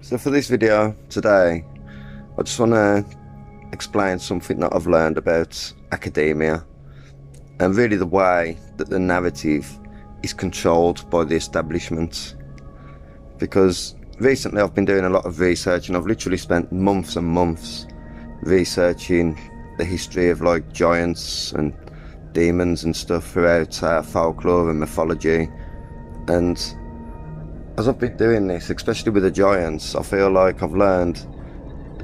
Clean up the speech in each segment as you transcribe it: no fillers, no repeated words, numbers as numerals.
So for this video today, I just want to explain something that I've learned about academia and really the way that the narrative is controlled by the establishment. Because recently I've been doing a lot of research and I've literally spent months and months researching the history of like giants and demons and stuff throughout folklore and mythology. And as I've been doing this, especially with the giants, I feel like I've learned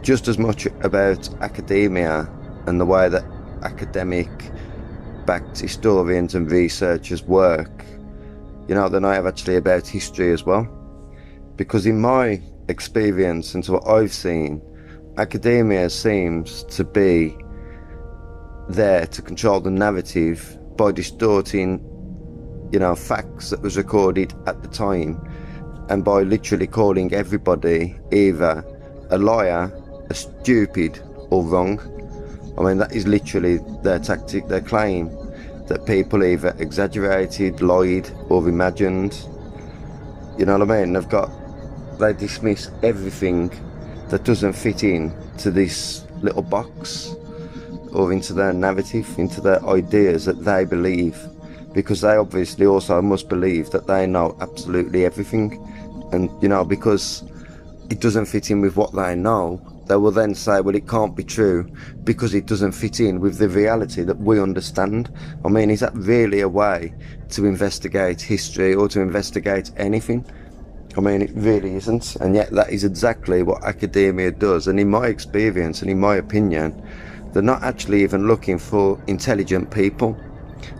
just as much about academia and the way that academic-backed historians and researchers work, than I have actually about history as well. Because in my experience and to what I've seen, academia seems to be there to control the narrative by distorting, facts that was recorded at the time, and by literally calling everybody either a liar, a stupid, or wrong. I mean, that is literally their tactic, their claim that people either exaggerated, lied, or imagined. You know what I mean? They dismiss everything that doesn't fit in to this little box or into their narrative, into their ideas that they believe, because they obviously also must believe that they know absolutely everything. And because it doesn't fit in with what they know, they will then say, well, it can't be true because it doesn't fit in with the reality that we understand. I mean, is that really a way to investigate history or to investigate anything? I mean, it really isn't. And yet that is exactly what academia does. And in my experience and in my opinion, they're not actually even looking for intelligent people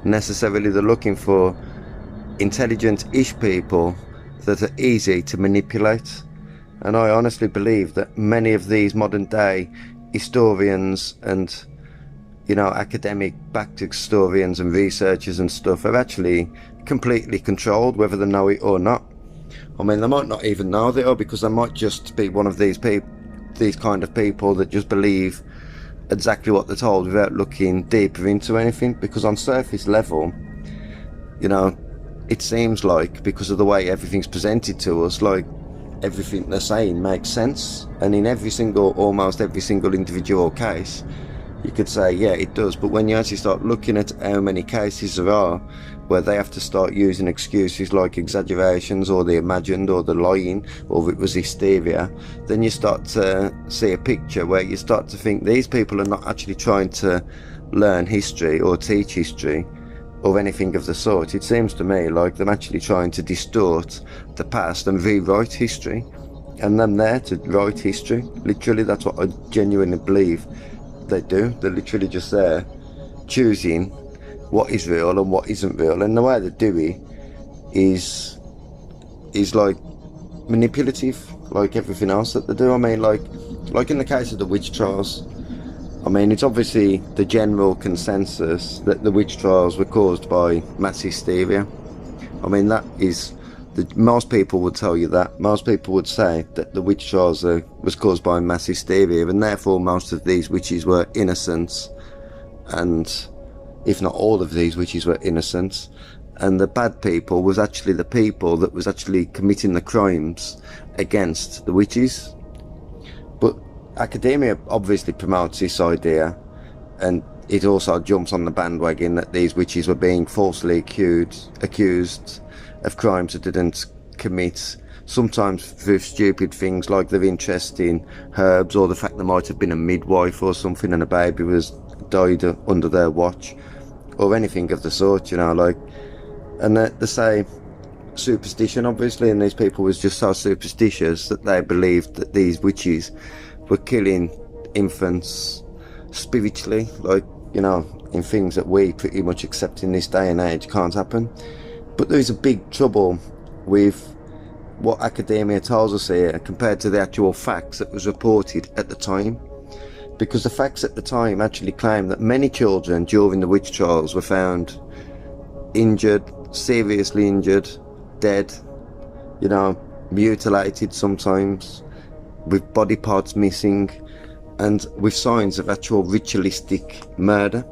necessarily. They're looking for intelligent-ish people that are easy to manipulate. And I honestly believe that many of these modern day historians and academic backed historians and researchers and stuff are actually completely controlled, whether they know it or not. I mean, they might not even know they are, because they might just be one of these kind of people that just believe exactly what they're told without looking deeper into anything. Because on surface level, it seems like, because of the way everything's presented to us, like everything they're saying makes sense. And in almost every single individual case, you could say, yeah, it does. But when you actually start looking at how many cases there are where they have to start using excuses like exaggerations or the imagined or the lying or it was hysteria, then you start to see a picture where you start to think these people are not actually trying to learn history or teach history or anything of the sort. It seems to me like they're actually trying to distort the past and rewrite history, and them there to write history. Literally, that's what I genuinely believe they do. They're literally just there choosing what is real and what isn't real, and the way they do it is like manipulative, like everything else that they do. I mean, like in the case of the witch trials, I mean, it's obviously the general consensus that the witch trials were caused by mass hysteria. I mean, that is most people would tell you that. Most people would say that the witch trials was caused by mass hysteria, and therefore most of these witches were innocent, and if not all of these witches were innocent, and the bad people was actually the people that was actually committing the crimes against the witches. But academia obviously promotes this idea, and it also jumps on the bandwagon that these witches were being falsely accused of crimes they didn't commit, sometimes through stupid things like their interest in herbs, or the fact there might have been a midwife or something and a baby died under their watch, or anything of the sort, and they say superstition, obviously, and these people was just so superstitious that they believed that these witches were killing infants spiritually, in things that we pretty much accept in this day and age can't happen. But there is a big trouble with what academia tells us here compared to the actual facts that was reported at the time. Because the facts at the time actually claim that many children during the witch trials were found injured, seriously injured, dead, mutilated sometimes, with body parts missing, and with signs of actual ritualistic murder.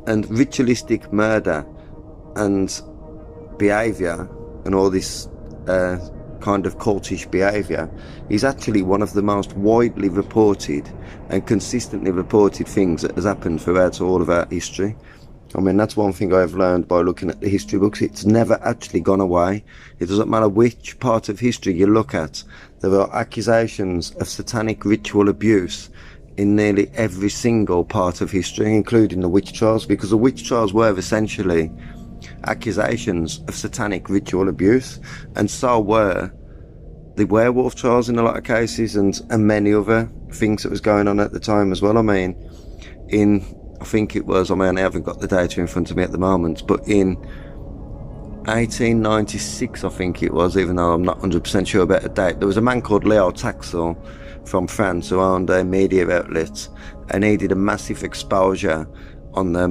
And ritualistic murder and behaviour and all this kind of cultish behaviour is actually one of the most widely reported and consistently reported things that has happened throughout all of our history. I mean, that's one thing I've learned by looking at the history books. It's never actually gone away. It doesn't matter which part of history you look at. There are accusations of satanic ritual abuse in nearly every single part of history, including the witch trials, because the witch trials were essentially accusations of satanic ritual abuse, and so were the werewolf trials in a lot of cases, and many other things that was going on at the time as well. I mean, I think it was, I haven't got the data in front of me at the moment, but in 1896, I think it was, even though I'm not 100% sure about the date, there was a man called Leo Taxil from France who owned a media outlet, and he did a massive exposure on the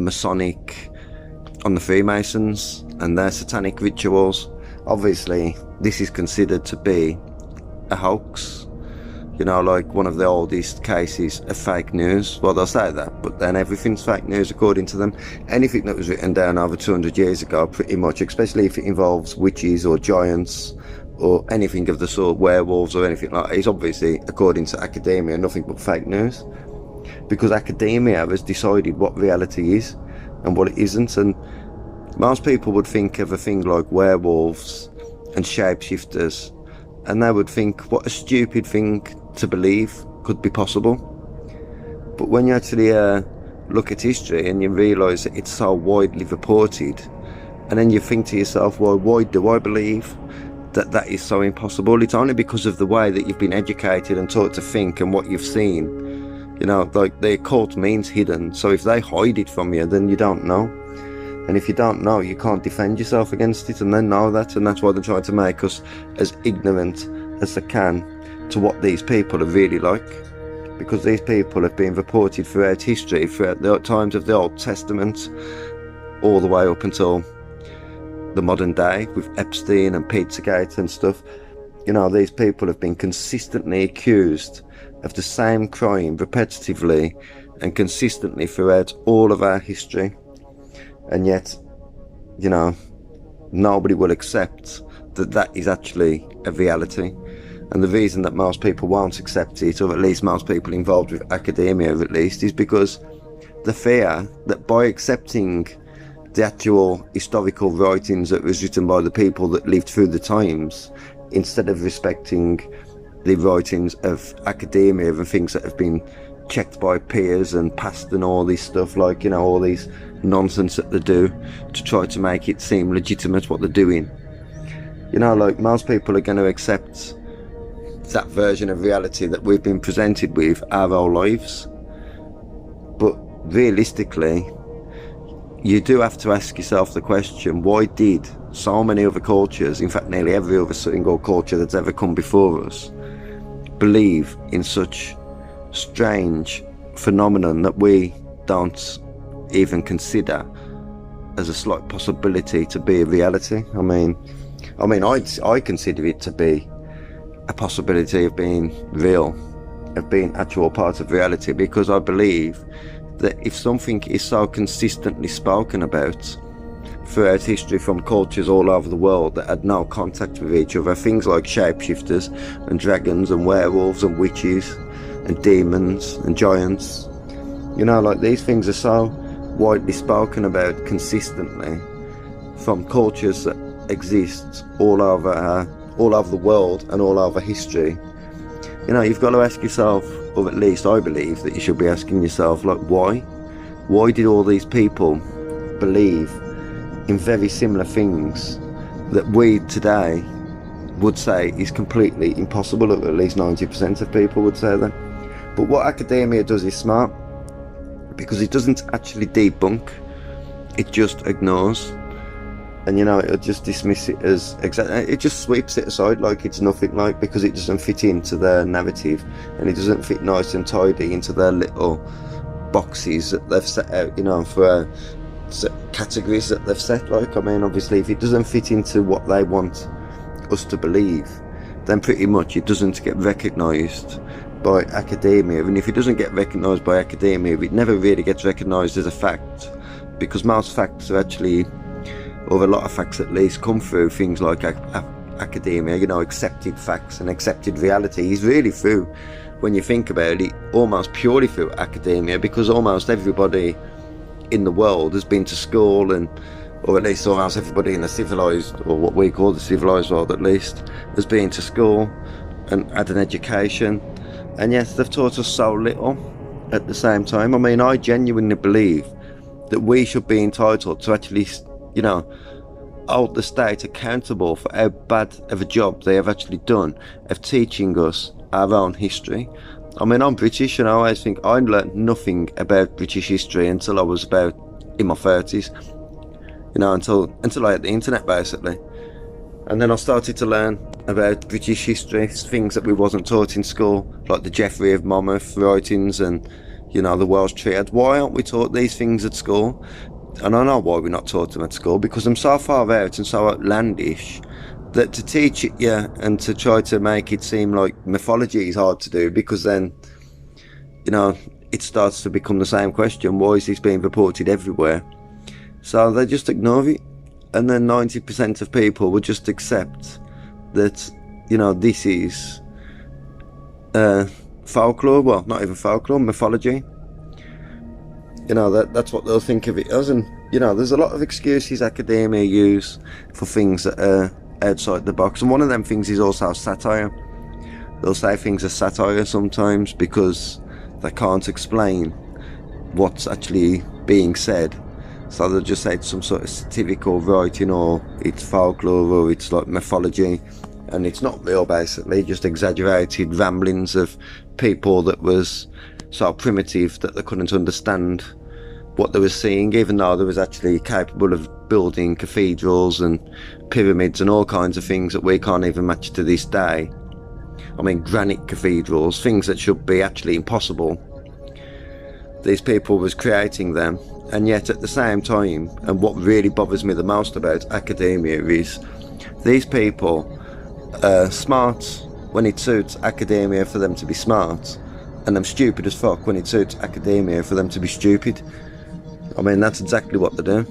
on the Freemasons and their satanic rituals. Obviously, this is considered to be a hoax, you know, like one of the oldest cases of fake news. Well, they'll say that, but then everything's fake news according to them. Anything that was written down over 200 years ago, pretty much, especially if it involves witches or giants or anything of the sort, werewolves or anything like that, is obviously, according to academia, nothing but fake news. Because academia has decided what reality is and what it isn't, and most people would think of a thing like werewolves and shapeshifters, and they would think, what a stupid thing to believe could be possible. But when you actually look at history and you realise that it's so widely reported, and then you think to yourself, well, why do I believe that that is so impossible? It's only because of the way that you've been educated and taught to think and what you've seen. You know, like, the occult means hidden, so if they hide it from you, then you don't know. And if you don't know, you can't defend yourself against it, and they know that, and that's why they're trying to make us as ignorant as they can to what these people are really like. Because these people have been reported throughout history, throughout the times of the Old Testament, all the way up until the modern day, with Epstein and Pizzagate and stuff. You know, these people have been consistently accused of the same crime repetitively and consistently throughout all of our history, and yet, you know, nobody will accept that that is actually a reality. And the reason that most people won't accept it, or at least most people involved with academia at least, is because the fear that by accepting the actual historical writings that was written by the people that lived through the times, instead of respecting the writings of academia and things that have been checked by peers and passed and all this stuff, like, you know, all these nonsense that they do to try to make it seem legitimate what they're doing. You know, like, most people are going to accept that version of reality that we've been presented with our whole lives. But realistically, you do have to ask yourself the question, why did so many other cultures, in fact nearly every other single culture that's ever come before us, believe in such strange phenomenon that we don't even consider as a slight possibility to be a reality? I mean, I consider it to be a possibility of being real, of being actual part of reality, because I believe that if something is so consistently spoken about throughout history from cultures all over the world that had no contact with each other, things like shapeshifters and dragons and werewolves and witches and demons and giants, you know, like, these things are so widely spoken about consistently from cultures that exist all over the world and all over history. You know, you've got to ask yourself, or at least I believe that you should be asking yourself, like, why did all these people believe in very similar things that we today would say is completely impossible, or at least 90% of people would say that. But what academia does is smart, because it doesn't actually debunk, it just ignores. And, you know, it'll just dismiss it as it just sweeps it aside like it's nothing, like, because it doesn't fit into their narrative, and it doesn't fit nice and tidy into their little boxes that they've set out, you know, for categories that they've set. Like, I mean, obviously, if it doesn't fit into what they want us to believe, then pretty much it doesn't get recognised by academia. And if it doesn't get recognised by academia, it never really gets recognised as a fact, because most facts are actually, or a lot of facts at least, come through things like academia, you know, accepted facts and accepted reality, is really through, when you think about it, almost purely through academia, because almost everybody in the world has been to school, and or at least almost everybody in the civilized, or what we call the civilized world at least, has been to school and had an education. And yes, they've taught us so little at the same time. I mean, I genuinely believe that we should be entitled to actually, you know, hold the state accountable for how bad of a job they have actually done of teaching us our own history. I mean, I'm British, and I always think I learned nothing about British history until I was about in my 30s, you know, until I had the internet, basically. And then I started to learn about British history, things that we wasn't taught in school, like the Geoffrey of Monmouth writings and, you know, the Welsh Triad. Why aren't we taught these things at school? And I know why we're not taught them at school, because I'm so far out and so outlandish that to teach it, yeah, and to try to make it seem like mythology is hard to do, because then, you know, it starts to become the same question: why is this being reported everywhere? So they just ignore it, and then 90% of people would just accept that, you know, this is folklore. Well, not even folklore, mythology. You know, that's what they'll think of it as. And, you know, there's a lot of excuses academia use for things that are outside the box, and one of them things is also satire. They'll say things are satire sometimes because they can't explain what's actually being said, so they'll just say it's some sort of satirical writing, or it's folklore, or it's like mythology, and it's not real, basically, just exaggerated ramblings of people that was so primitive that they couldn't understand what they were seeing, even though they was actually capable of building cathedrals and pyramids and all kinds of things that we can't even match to this day. I mean, granite cathedrals, things that should be actually impossible. These people was creating them, and yet at the same time, and what really bothers me the most about academia is these people are smart when it suits academia for them to be smart, and I'm stupid as fuck when it suits academia for them to be stupid. I mean, that's exactly what they do.